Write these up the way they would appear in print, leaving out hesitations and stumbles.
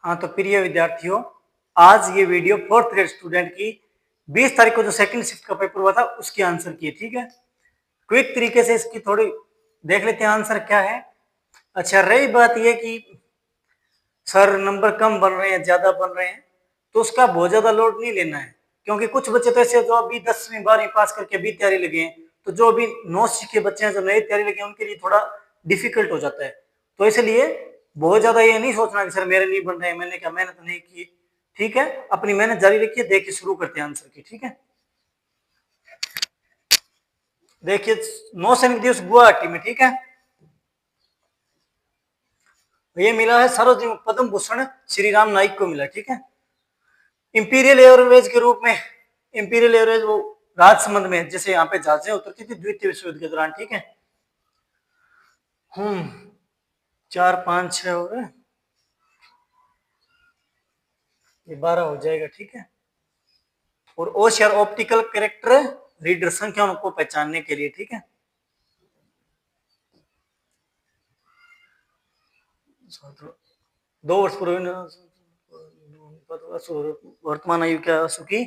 हाँ तो प्रिय विद्यार्थियों, आज ये वीडियो फोर्थ ग्रेड स्टूडेंट की 20 तारीख को जो सेकंड शिफ्ट का पेपर हुआ था उसके आंसर की है। ठीक है, क्विक तरीके से इसकी थोड़ी देख लेते हैं आंसर क्या है। अच्छा, रही बात ये कि सर नंबर कम बन रहे हैं ज्यादा बन रहे हैं, तो उसका बहुत ज्यादा लोड नहीं लेना है, क्योंकि कुछ बच्चे तो ऐसे जो अभी 10वीं 12वीं पास करके अभी तैयारी लगे हैं, तो जो अभी नौ सीखे बच्चे हैं जो नई तैयारी लगे हैं उनके लिए थोड़ा डिफिकल्ट हो जाता है। तो इसलिए बहुत ज्यादा ये नहीं सोचना कि सर मेरे नहीं बन रहे, मैंने क्या मेहनत नहीं की। ठीक है, अपनी मेहनत जारी रखिए, देखिए शुरू करते हैं आंसर की। ठीक है, देखिए नौ सैनिक दिवस गुवाहाटी में। ठीक है, ये मिला है सार्वजनिक पद्म भूषण श्री राम नाईक को मिला। ठीक है, इंपीरियल एयरवेज के रूप में, इंपीरियल एयरवेज वो राजसमंद में जैसे यहाँ पे जहाजें उतरती थी द्वितीय विश्व युद्ध के दौरान। ठीक है, 4 5 6 हो गए, ये 12 हो जाएगा। ठीक है, और ओशियर ऑप्टिकल कैरेक्टर रीडर संख्याओं को पहचानने के लिए। ठीक है, दो वर्ष पूर्व वर्तमान आयु क्या सुखी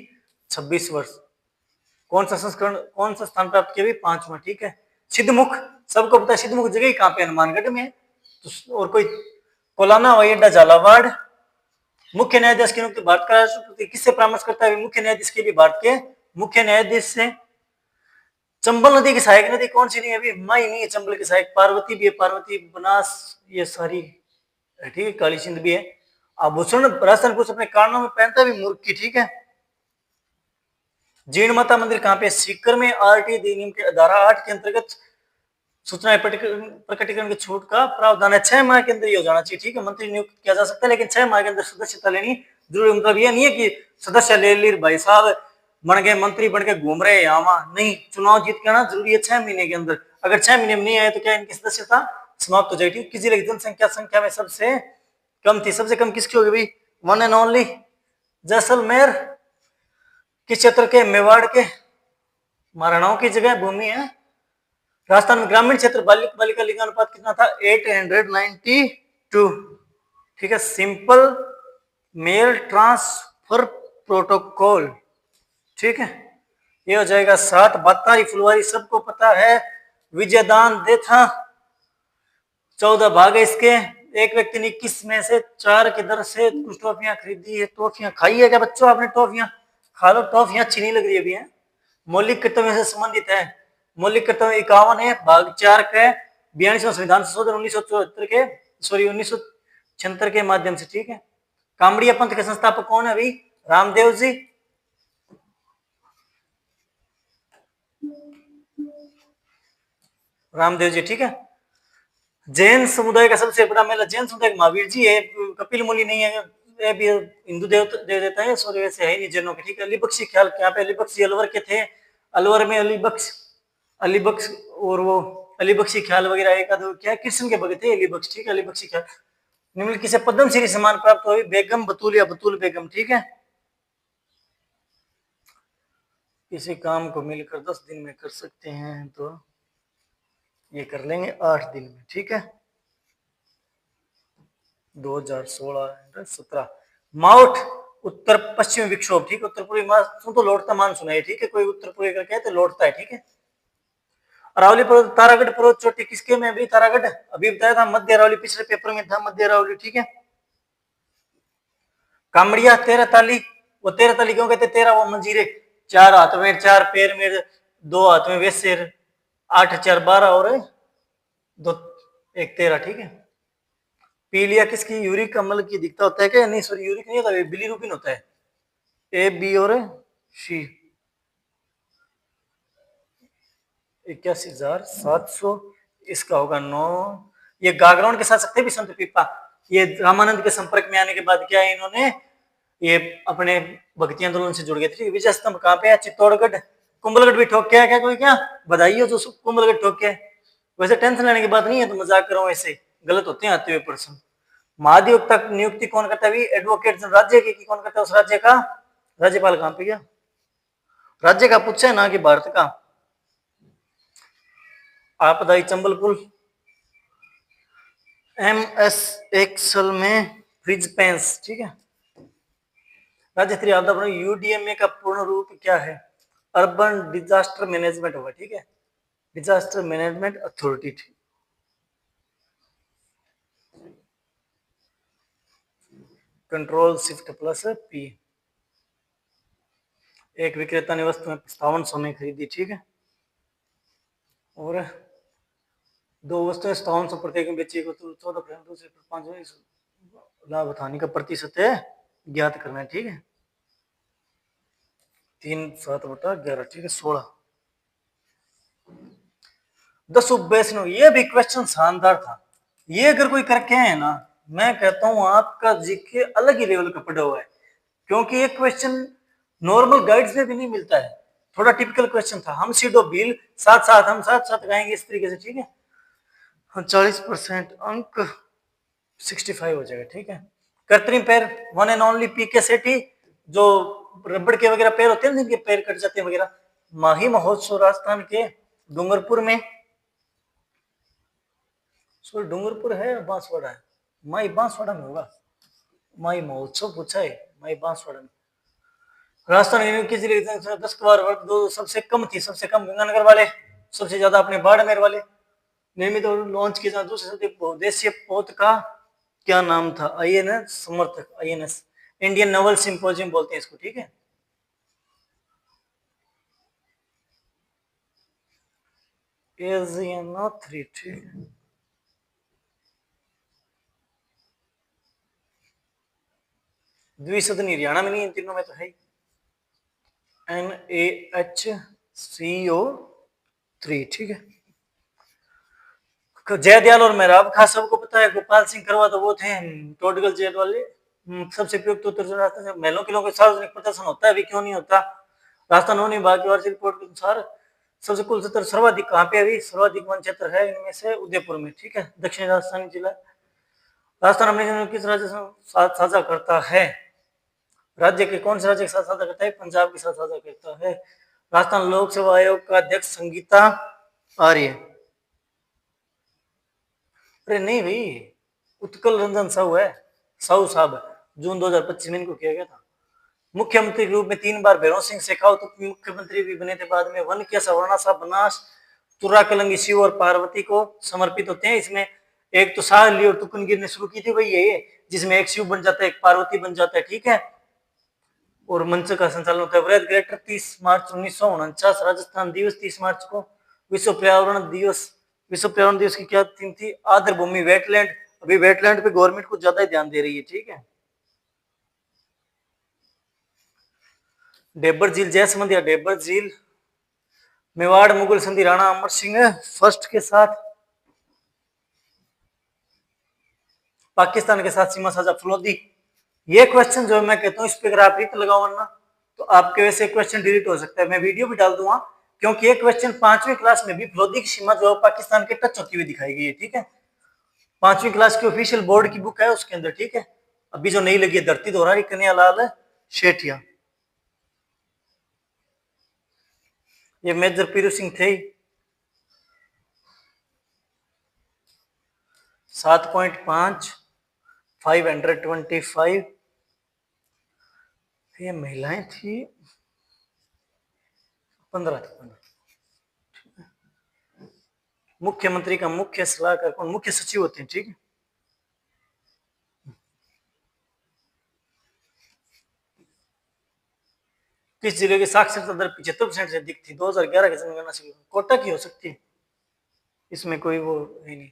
26 वर्ष। कौन सा संस्करण कौन सा स्थान प्राप्त किया? 5वां। ठीक है, सिद्धमुख, सबको पता है सिद्धमुख जगह ही कहाँ पे? हनुमानगढ़ में। तो और कोई कोलाना हवाई अड्डा झालावाड़। मुख्य न्यायाधीश की नियुक्ति भारत का राष्ट्रपति किससे परामर्श करता है? मुख्य न्यायाधीश के लिए भारत के मुख्य न्यायाधीश से। चंबल नदी की सहायक नदी कौन सी नहीं है? अभी माई नहीं है चंबल की सहायक, पार्वती भी है, पार्वती बनास ये सारी। ठीक है, काली सिंध भी है। आभूषण राजस्थान कुछ अपने कानों में पहनता भी मूर्ख की। ठीक है, जीर्ण माता मंदिर कहाँ पे? सीकर में। आरटी अधिनियम के धारा 8 के अंतर्गत सूचना प्रकटीकरण की छूट का प्रावधान है, 6 माह के अंदर ये हो जाना चाहिए। ठीक है, मंत्री नियुक्त किया जा सकता है, लेकिन 6 माह के अंदर सदस्यता लेनी जरूरी। मतलब ये नहीं है कि सदस्य ले ली भाई साहब बन गए मंत्री बन के घूम रहे यहाँ वहां, नहीं, चुनाव जीत के आना जरूरी है 6 महीने के अंदर। अगर 6 महीने में नहीं आए तो क्या इनकी सदस्यता समाप्त हो जाएगी। किसी जिले की जनसंख्या में सबसे कम थी, सबसे कम किसकी होगी भाई? One and only Jaisalmer. किस क्षेत्र के? मेवाड़ के। महाराणाओं की जगह भूमि है। राजस्थान में ग्रामीण क्षेत्र बालिका बालिका लिंगानुपात कितना था? 892। ठीक है, सिंपल मेल ट्रांसफर प्रोटोकॉल। ठीक है, ये हो जाएगा 7। बत्तारी फुलवारी सबको पता है, विजयदान देथा 14 भाग है इसके। एक व्यक्ति ने 21 में से 4 की दर से कुछ टॉफियां खरीदी है। टॉफियां खाई है क्या बच्चों आपने? टॉफियां खा लो, टॉफियां अच्छी नहीं लग रही अभी है। मौलिक कर्तव्य से संबंधित है। मौलिक कर्तव्य 51 है, भाग 4 का 42वां संविधान संशोधन 1974 के 1976 के माध्यम से। ठीक है, कामड़िया पंथ के संस्थापक कौन है अभी? रामदेव जी। रामदेव जी। ठीक है, जैन समुदाय का सबसे बड़ा मेला जैन समुदाय महावीर जी है, कपिल मुनि नहीं है, ये भी हिंदू देवता है, सॉरी वैसे है नहीं जैनों के। ठीक है, अलीबख्शी ख्याल यहाँ पे अलीबख्शी अलवर के थे, अलवर में अलीबख्श और वो अलीबख्शी ख्याल वगैरह एक आध क्या कृष्ण के भगत थे अलीबख्श। ठीक है, अलीबख्शी ख्याल। निम्नलिखित से पद्मश्री सम्मान प्राप्त हुई बेगम बतूल या बतूल बेगम। ठीक है, किसी काम को मिलकर 10 दिन में कर सकते हैं तो ये कर लेंगे 8 दिन में। ठीक है, 2016-17 माउट उत्तर पश्चिमी विक्षोभ। ठीक है, उत्तर पूर्वी मानसून तो लौटता मानसून है। ठीक है, कोई उत्तर पूर्वी का कहते लौटता है। ठीक है, अरावली पर्वत तारागढ़ पर्वत चोटी किसके में? अभी तारागढ़ अभी बताया था, मध्य अरावली पिछले पेपर में था, मध्य अरावली। ठीक है, कामड़िया 13 ताली, वो 13 ताली क्यों कहते? 13 वो मंजीरे, 4 हाथ में 4 पैर में 2 हाथ में वैसे 8 4 12 और 2 1 13। ठीक है, पीलिया किसकी? यूरिक अम्ल की दिखता होता है क्या? नहीं सॉरी, यूरिक नहीं होता, बिलीरुबिन होता है। ए बी और सी। 81,700 इसका होगा 9। ये गागराउंड के साथ सकते भी संत पीपा, ये रामानंद के संपर्क में आने के बाद क्या है, इन्होंने ये अपने भक्ति आंदोलन से जुड़ गए थे। विजय स्तंभ कहाँ पे है? चित्तौड़गढ़। कुंभलगढ़ भी ठोक के है क्या कोई? क्या बधाई हो जो कुंभलगढ़ ठोक के। वैसे टेंशन लेने की बात नहीं है, तो मजाक करो, ऐसे गलत होते हैं आते हुए प्रश्न। महाधिवक्ता नियुक्ति कौन करता है? एडवोकेट राज्य की कौन करता है? उस राज्य का राज्यपाल। कहाँ पे गया? राज्य का पूछा है ना कि भारत का। आपदाई चंबल पुल। एमएस एक्सल में फ्रिज पेंस, ठीक है। राज्य स्तरीय आपदा प्रबंधन यूडीएमए का पूर्ण रूप क्या है? अर्बन डिजास्टर मैनेजमेंट होगा, ठीक है, disaster management authority. Control shift plus P. एक विक्रेता ने वस्तु में 5700 में खरीदी, ठीक है, और दो वस्तुएं 5700 प्रत्येक में बेची, को 14% दूसरे पर 5 लाभ हानि का प्रतिशत है ज्ञात करना है, ठीक है। 3/7/11, ठीक है, 16। 10 ये भी क्वेश्चन शानदार था। ये अगर कोई करके है ना, मैं कहता हूं आपका जीके अलग ही लेवल का पड़ा हुआ है, क्योंकि ये क्वेश्चन नॉर्मल गाइड्स में भी नहीं मिलता है। थोड़ा टिपिकल क्वेश्चन था। हम सीडो बिल साथ साथ हम साथ साथ गाएंगे इस तरीके से, ठीक है। 40% अंक 65 हो जाएगा, ठीक है। कृत्रिम पैर, वन एंड ओनली पीके सेठी, जो रबड़ के वगैरह पैर होते हैं जिनके पैर कट जाते हैं वगैरह। माही महोत्सव राजस्थान के डूंगरपुर में, सॉरी डूंगरपुर है या बांसवाड़ा है? माई बांसवाड़ा में होगा। माई महोत्सव पूछा है, माई बांसवाड़ा में। राजस्थान की जिले 10 बार वर्ग दो सबसे कम थी, सबसे कम गंगानगर वाले, सबसे ज्यादा अपने बाड़मेर वाले। निर्मित और लॉन्च किया जाना दूसरे बहुदेशीय पोत का क्या नाम था? आईएनएस समर्थक, आईएनएस इंडियन नवल सिंपोजियम बोलते हैं इसको, ठीक है। एजियनो 3, ठीक है। द्विसदनी हरियाणा में नहीं, इन तीनों में तो है। NaHCO3, ठीक है। जयदयाल और मेहराब खां सबको पता है। गोपाल सिंह करवा तो वो थे टोडगल जेल वाले। सबसे उपयुक्त उत्तर जो राजस्थान से महलों किलों के सार्वजनिक प्रदर्शन होता है, अभी क्यों नहीं होता? राजस्थान वन विभाग की वार्षिक रिपोर्ट के अनुसार सबसे कुल 70 सर्वाधिक कहाँ पे? अभी सर्वाधिक वन क्षेत्र है इनमें से उदयपुर में, ठीक है, दक्षिणी राजस्थानी जिला। राजस्थान अपने किस राज्य से साथ साझा करता है? राज्य के कौन से राज्य के साथ साझा करता है? पंजाब के साथ साझा करता है। राजस्थान लोक सेवा आयोग का अध्यक्ष संगीता आर्य। अरे नहीं भाई, उत्कल रंजन साहू है, साहू साहब। जून 2025 में इनको किया गया था। मुख्यमंत्री के रूप में 3 बार भैरव सिंह शेखावत उप मुख्यमंत्री भी बने थे। बाद में वन के सवर्णा सा बनास तुरा कलंगी शिव और पार्वती को समर्पित होते हैं। इसमें एक तो साहली और तुकनगिर ने शुरू की थी वही है, जिसमें एक शिव बन जाता है, एक पार्वती बन जाता है, ठीक है। और मंच का संचालन होता है। वृहद ग्रेटर 30 मार्च 1949, राजस्थान दिवस 30 मार्च को। विश्व पर्यावरण दिवस, विश्व पर्यावरण दिवस की क्या थीम थी? आर्द्र भूमि, वेटलैंड। अभी वेटलैंड पे गवर्नमेंट कुछ ज्यादा ही ध्यान दे रही है, ठीक है। डेबर झील, जयसमंद या डेबर झील, मेवाड़ मुगल संधि राणा अमर सिंह फर्स्ट के साथ, पाकिस्तान के साथ सीमा साझा फलोदी। ये क्वेश्चन जो मैं कहता हूँ इस पे अगर आप रीत लगाओ ना तो आपके वैसे क्वेश्चन डिलीट हो सकता है। मैं वीडियो भी डाल दूंगा, क्योंकि ये क्वेश्चन 5वीं क्लास में भी फलोदी की सीमा जो पाकिस्तान के टच होती हुई दिखाई गई है, ठीक है। 5वीं क्लास की ऑफिशियल बोर्ड की बुक है उसके अंदर, ठीक है। अभी जो नई लगी है धरती दोहरारी कन्हैयालाल शेठिया, ये मेजर पीरू सिंह थे। 7.5 525, ये महिलाएं थी 15 थी, 15। मुख्यमंत्री का मुख्य सलाहकार कौन? मुख्य सचिव होते हैं, ठीक है। किस जिले की साक्षरता दर 75% से अधिक थी 2011 की जनगणना से? कोटा की हो सकती है, इसमें कोई वो है नहीं।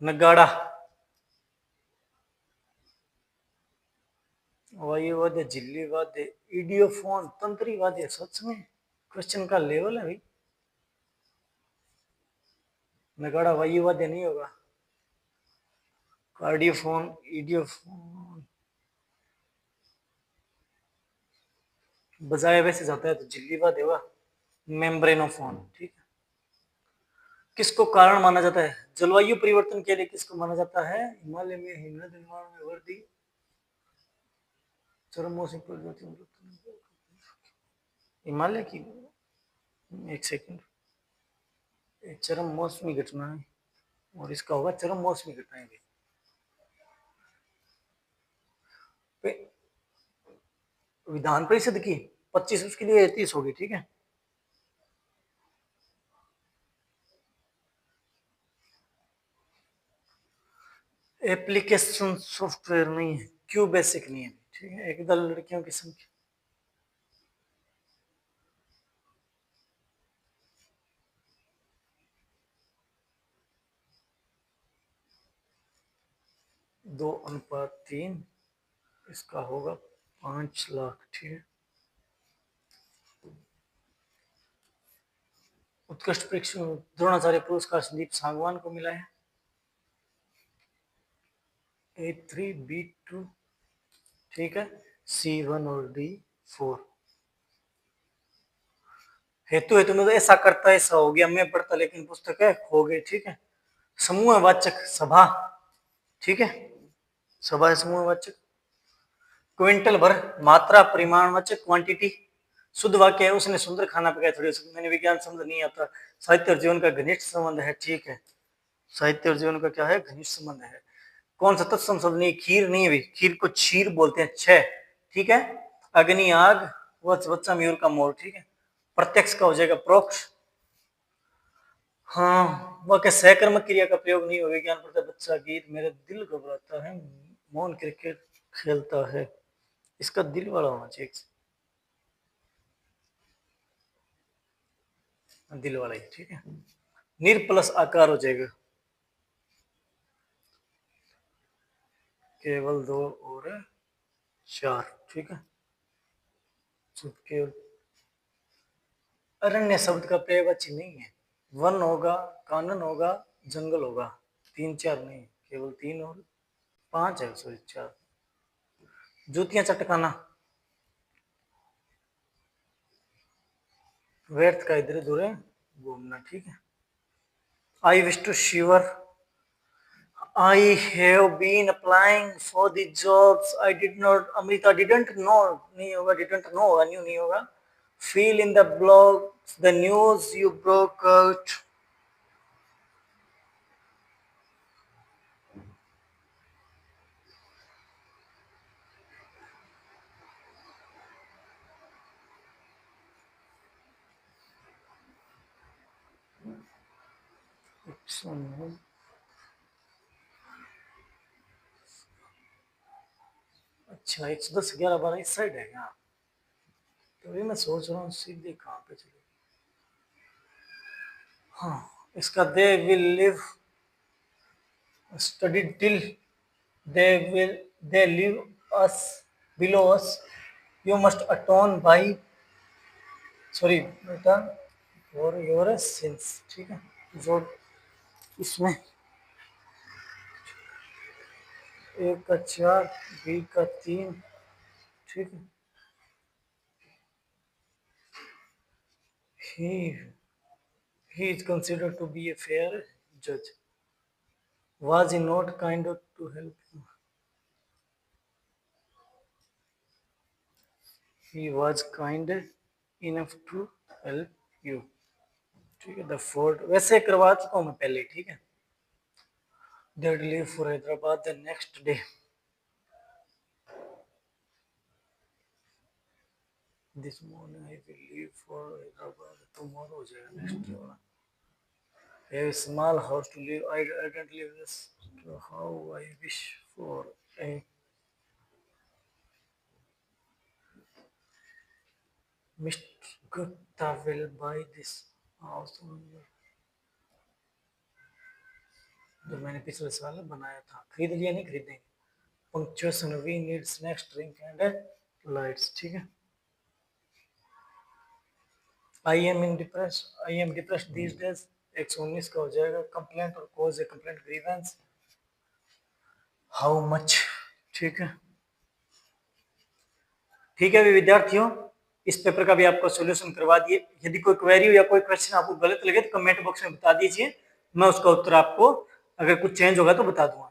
नगाड़ा, वायु वाद्य, झिल्ली वाद्य, इडियोफोन, तंत्री वाद्य। सच में क्वेश्चन का लेवल है भाई। नगाड़ा वायु वाद्य नहीं होगा। कार्डियोफोन, इडियोफोन बजाया वैसे जाता है तो झिल्ली वाद्य होगा। मेम्ब्रेनोफोन, ठीक है। किसको कारण माना जाता है? जलवायु परिवर्तन के लिए किसको माना जाता है? हिमालय में हिमनद निर्माण में वृद्धि, चरम मौसमी परिवर्तन, हिमालय की। एक सेकंड, चरम मौसमी घटना है और इसका होगा चरम मौसमी घटनाएं भी। विधान परिषद की 25, उसके लिए 30 होगी, ठीक है। एप्लीकेशन सॉफ्टवेयर नहीं है, क्यू बेसिक नहीं है, ठीक है। एक दल लड़कियों की संख्या 2:3, इसका होगा 5 लाख, ठीक है। उत्कृष्ट परीक्षा द्रोणाचार्य पुरस्कार संदीप सांगवान को मिला है। A3B2, ठीक है। C1 और D4। हेतु हेतु में तो ऐसा करता ऐसा हो गया, मैं पढ़ता लेकिन पुस्तक है खो गई, ठीक है। समूहवाचक सभा, ठीक है, सभा है समूहवाचक। क्विंटल भर मात्रा परिमाणवाचक क्वांटिटी। शुद्ध वाक्य है उसने सुंदर खाना पकाया, थोड़ी मैंने विज्ञान समझ नहीं आता। साहित्य और जीवन का घनिष्ठ संबंध है, ठीक है। साहित्य और जीवन का क्या है, घनिष्ठ संबंध है। कौन सा तत्सम शब्द नहीं, खीर नहीं है, खीर को क्षीर बोलते हैं, 6, ठीक है। अग्नि आग, वत्स बच्चा मयूर का मोर, ठीक है। प्रत्यक्ष का हो जाएगा प्रोक्ष। हाँ, वह के सहकर्मक क्रिया का प्रयोग नहीं हो, विज्ञान पढ़ता बच्चा गीत मेरा दिल घबराता है, मोहन क्रिकेट खेलता है, इसका दिल वाला होना चाहिए, दिल वाला ही, ठीक है। निर प्लस आकार हो जाएगा, केवल 2 और 4, ठीक है। केवल अरण्य शब्द का पर्यायवाची नहीं है, वन होगा, कानन होगा, जंगल होगा, 3 4 नहीं, केवल 3 और 5 है, सॉरी 4। जूतियां चटकाना, व्यर्थ का इधर उधर घूमना, ठीक है। I wish to shiver, I have been applying for the jobs I did not, Amrita didn't know, नहीं होगा, didn't know होगा, न्यू नहीं होगा। Feel in the blogs, the news you broke out. अच्छा, 110 11 12 इस साइड है क्या, तो ये मैं सोच रहा हूँ सीधे कहाँ पे चले। हाँ, इसका they will live studied till they live us below us, you must atone by, sorry बेटा, for your sins, ठीक है। जो इसमें 1 का 4, B का 3, ठीक है। He is considered to be a fair judge. Was he not kind of to help you? He was kind enough to help you, ठीक है। द फोर्ट वैसे करवा चुका हूँ मैं पहले, ठीक है। Did leave for Hyderabad the next day. This morning I will leave for Hyderabad tomorrow हो जाएगा, next day वाला। A small house to live. I don't live this. How I wish for a Mr. Gupta will buy this house. जो मैंने पिछले साल बनाया था, खरीद लिया, नहीं खरीदेंगे। Punctuation, we need snacks, drink and lights, ठीक है। I am depressed these days, 119 का हो जाएगा। कंप्लेंट और कॉज है, कंप्लेंट ग्रीवेंस। हाउ मच, ठीक है। ठीक है विद्यार्थियों, इस पेपर का भी आपको सॉल्यूशन करवा दिए। यदि कोई क्वेरी या कोई क्वेश्चन आपको गलत लगे तो कमेंट बॉक्स में बता दीजिए, मैं उसका उत्तर आपको अगर कुछ चेंज होगा तो बता दूंगा।